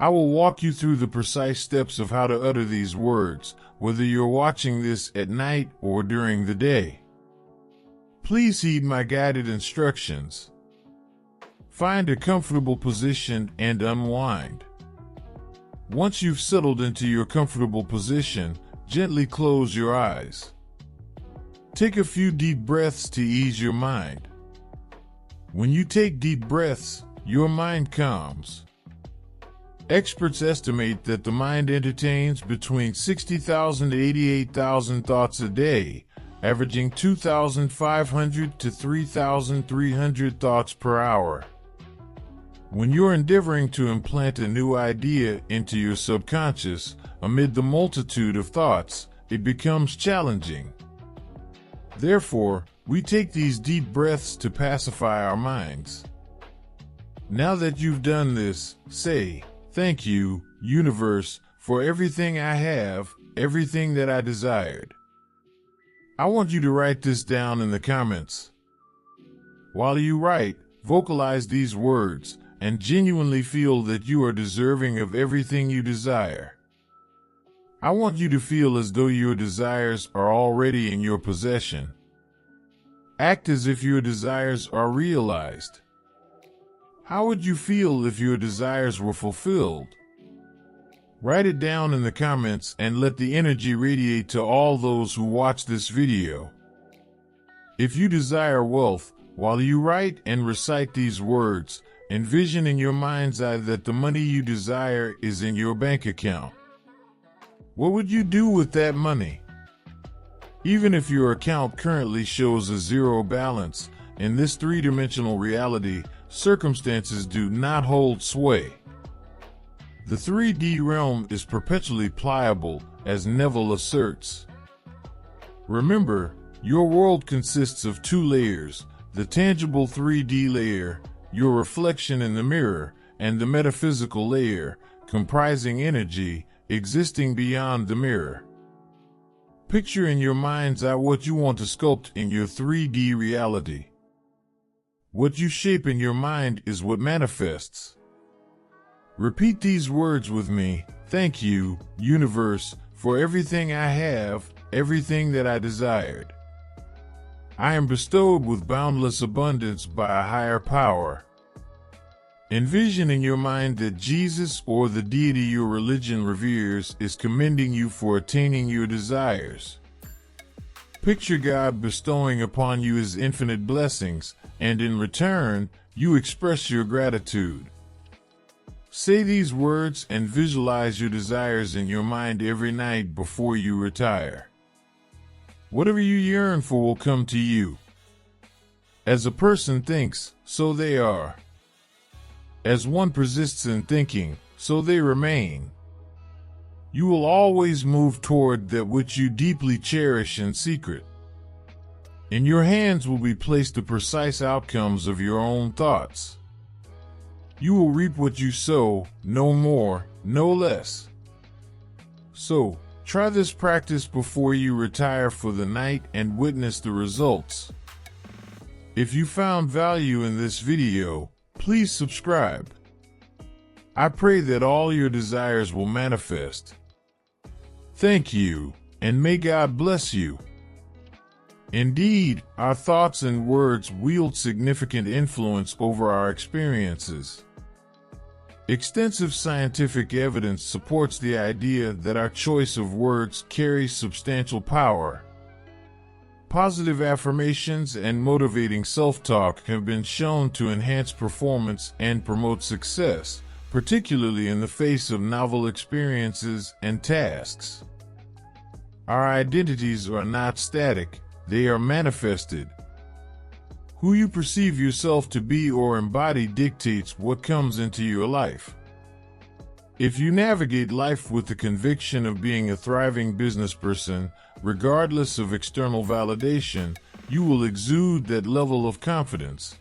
I will walk you through the precise steps of how to utter these words, whether you're watching this at night or during the day. Please heed my guided instructions. Find a comfortable position and unwind. Once you've settled into your comfortable position, gently close your eyes. Take a few deep breaths to ease your mind. When you take deep breaths, your mind calms. Experts estimate that the mind entertains between 60,000 to 88,000 thoughts a day, averaging 2,500 to 3,300 thoughts per hour. When you're endeavoring to implant a new idea into your subconscious, amid the multitude of thoughts, it becomes challenging. Therefore, we take these deep breaths to pacify our minds. Now that you've done this, say, "Thank you, universe, for everything I have, everything that I desired." I want you to write this down in the comments. While you write, vocalize these words and genuinely feel that you are deserving of everything you desire. I want you to feel as though your desires are already in your possession. Act as if your desires are realized. How would you feel if your desires were fulfilled? Write it down in the comments and let the energy radiate to all those who watch this video. If you desire wealth, while you write and recite these words, envision in your mind's eye that the money you desire is in your bank account. What would you do with that money? Even if your account currently shows a zero balance, in this three-dimensional reality, circumstances do not hold sway. The 3D realm is perpetually pliable, as Neville asserts. Remember, your world consists of two layers, the tangible 3D layer, your reflection in the mirror, and the metaphysical layer, comprising energy, existing beyond the mirror. Picture in your mind's eye what you want to sculpt in your 3D reality. What you shape in your mind is what manifests. Repeat these words with me. Thank you, universe, for everything I have, everything that I desired. I am bestowed with boundless abundance by a higher power. Envision in your mind that Jesus or the deity your religion reveres is commending you for attaining your desires. Picture God bestowing upon you his infinite blessings, and in return, you express your gratitude. Say these words and visualize your desires in your mind every night before you retire. Whatever you yearn for will come to you. As a person thinks, so they are. As one persists in thinking, so they remain. You will always move toward that which you deeply cherish in secret. In your hands will be placed the precise outcomes of your own thoughts. You will reap what you sow, no more, no less. So, try this practice before you retire for the night and witness the results. If you found value in this video, please subscribe. I pray that all your desires will manifest. Thank you, and may God bless you. Indeed, our thoughts and words wield significant influence over our experiences. Extensive scientific evidence supports the idea that our choice of words carries substantial power. Positive affirmations and motivating self-talk have been shown to enhance performance and promote success, particularly in the face of novel experiences and tasks. Our identities are not static, they are manifested. Who you perceive yourself to be or embody dictates what comes into your life. If you navigate life with the conviction of being a thriving business person, regardless of external validation, you will exude that level of confidence.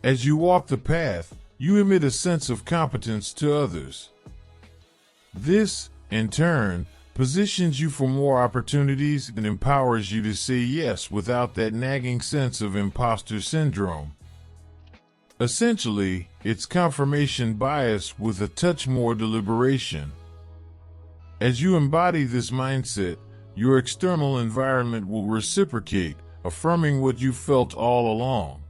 As you walk the path, you emit a sense of competence to others. This, in turn, positions you for more opportunities and empowers you to say yes without that nagging sense of imposter syndrome. Essentially, it's confirmation bias with a touch more deliberation. As you embody this mindset, your external environment will reciprocate, affirming what you felt all along.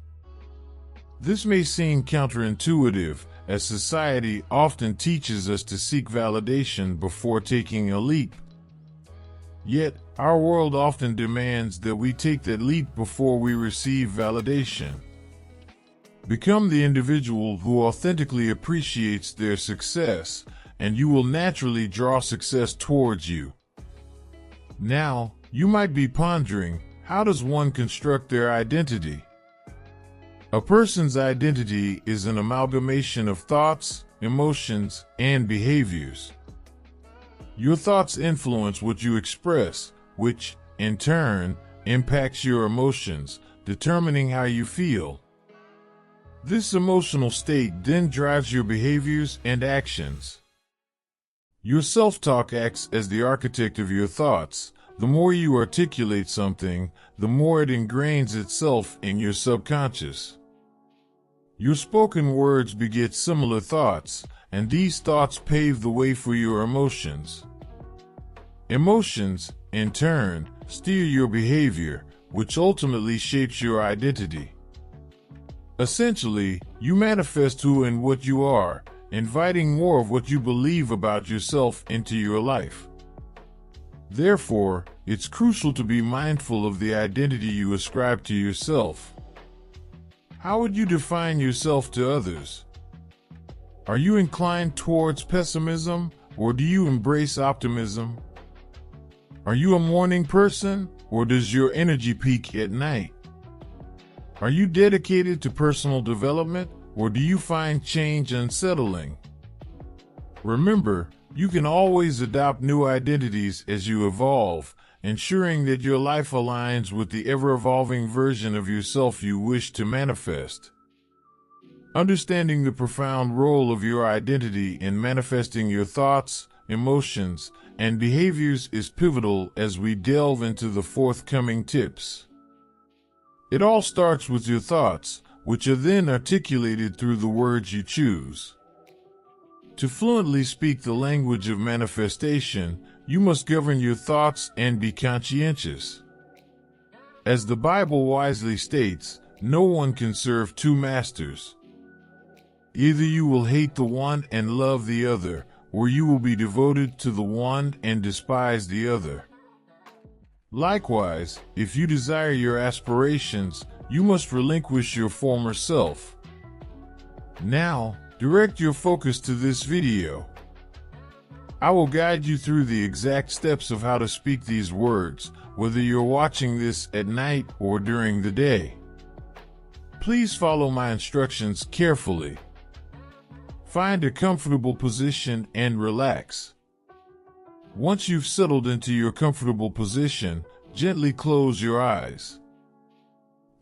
This may seem counterintuitive, as society often teaches us to seek validation before taking a leap. Yet, our world often demands that we take that leap before we receive validation. Become the individual who authentically appreciates their success, and you will naturally draw success towards you. Now, you might be pondering, how does one construct their identity? A person's identity is an amalgamation of thoughts, emotions, and behaviors. Your thoughts influence what you express, which, in turn, impacts your emotions, determining how you feel. This emotional state then drives your behaviors and actions. Your self-talk acts as the architect of your thoughts. The more you articulate something, the more it ingrains itself in your subconscious. Your spoken words beget similar thoughts, and these thoughts pave the way for your emotions. Emotions, in turn, steer your behavior, which ultimately shapes your identity. Essentially, you manifest who and what you are, inviting more of what you believe about yourself into your life. Therefore, it's crucial to be mindful of the identity you ascribe to yourself. How would you define yourself to others? Are you inclined towards pessimism, or do you embrace optimism? Are you a morning person, or does your energy peak at night? Are you dedicated to personal development, or do you find change unsettling? Remember, you can always adopt new identities as you evolve, ensuring that your life aligns with the ever-evolving version of yourself you wish to manifest. Understanding the profound role of your identity in manifesting your thoughts, emotions, and behaviors is pivotal as we delve into the forthcoming tips. It all starts with your thoughts, which are then articulated through the words you choose. To fluently speak the language of manifestation, you must govern your thoughts and be conscientious. As the Bible wisely states, no one can serve two masters. Either you will hate the one and love the other, or you will be devoted to the one and despise the other. Likewise, if you desire your aspirations, you must relinquish your former self. Now, direct your focus to this video. I will guide you through the exact steps of how to speak these words, whether you're watching this at night or during the day. Please follow my instructions carefully. Find a comfortable position and relax. Once you've settled into your comfortable position, gently close your eyes.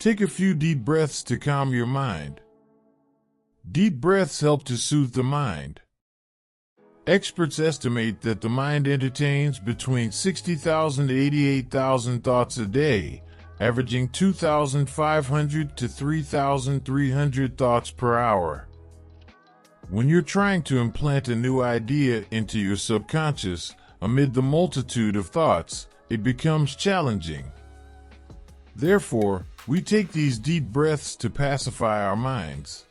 Take a few deep breaths to calm your mind. Deep breaths help to soothe the mind. Experts estimate that the mind entertains between 60,000 to 88,000 thoughts a day, averaging 2,500 to 3,300 thoughts per hour. When you're trying to implant a new idea into your subconscious, amid the multitude of thoughts, it becomes challenging. Therefore, we take these deep breaths to pacify our minds.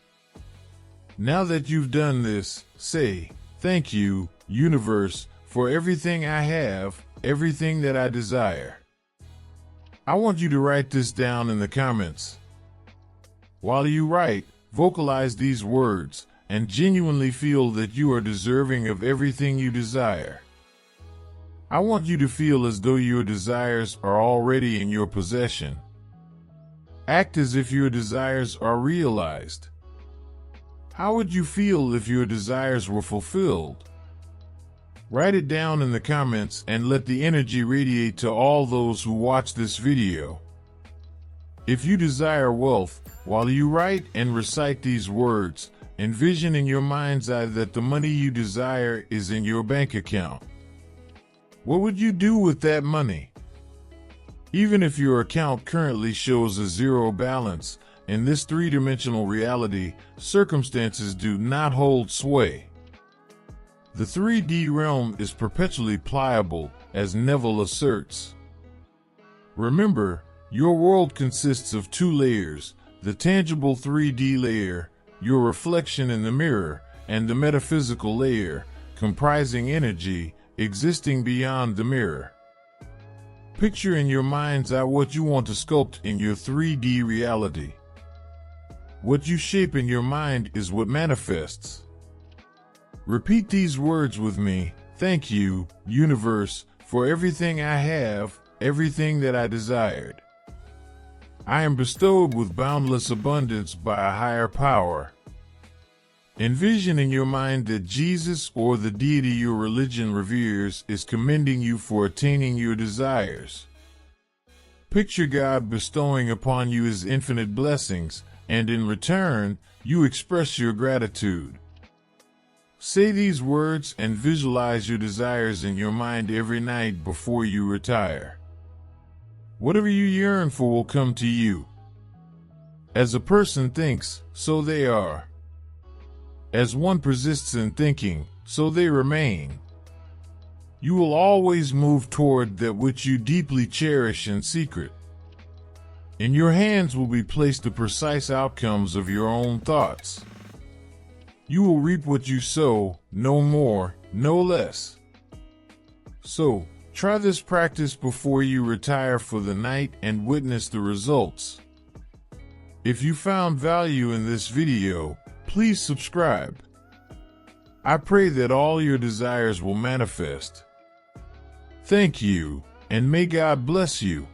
Now that you've done this, say, "Thank you, universe, for everything I have, everything that I desire." I want you to write this down in the comments. While you write, vocalize these words, and genuinely feel that you are deserving of everything you desire. I want you to feel as though your desires are already in your possession. Act as if your desires are realized. How would you feel if your desires were fulfilled? Write it down in the comments and let the energy radiate to all those who watch this video. If you desire wealth, while you write and recite these words, envision in your mind's eye that the money you desire is in your bank account. What would you do with that money? Even if your account currently shows a zero balance, in this three-dimensional reality, circumstances do not hold sway. The 3D realm is perpetually pliable, as Neville asserts. Remember, your world consists of two layers, the tangible 3D layer, your reflection in the mirror, and the metaphysical layer, comprising energy, existing beyond the mirror. Picture in your mind's eye what you want to sculpt in your 3D reality. What you shape in your mind is what manifests. Repeat these words with me. Thank you, universe, for everything I have, everything that I desired. I am bestowed with boundless abundance by a higher power. Envision in your mind that Jesus or the deity your religion reveres is commending you for attaining your desires. Picture God bestowing upon you His infinite blessings, and in return, you express your gratitude. Say these words and visualize your desires in your mind every night before you retire. Whatever you yearn for will come to you. As a person thinks, so they are. As one persists in thinking, so they remain. You will always move toward that which you deeply cherish in secret. In your hands will be placed the precise outcomes of your own thoughts. You will reap what you sow, no more, no less. So, try this practice before you retire for the night and witness the results. If you found value in this video, please subscribe. I pray that all your desires will manifest. Thank you, and may God bless you.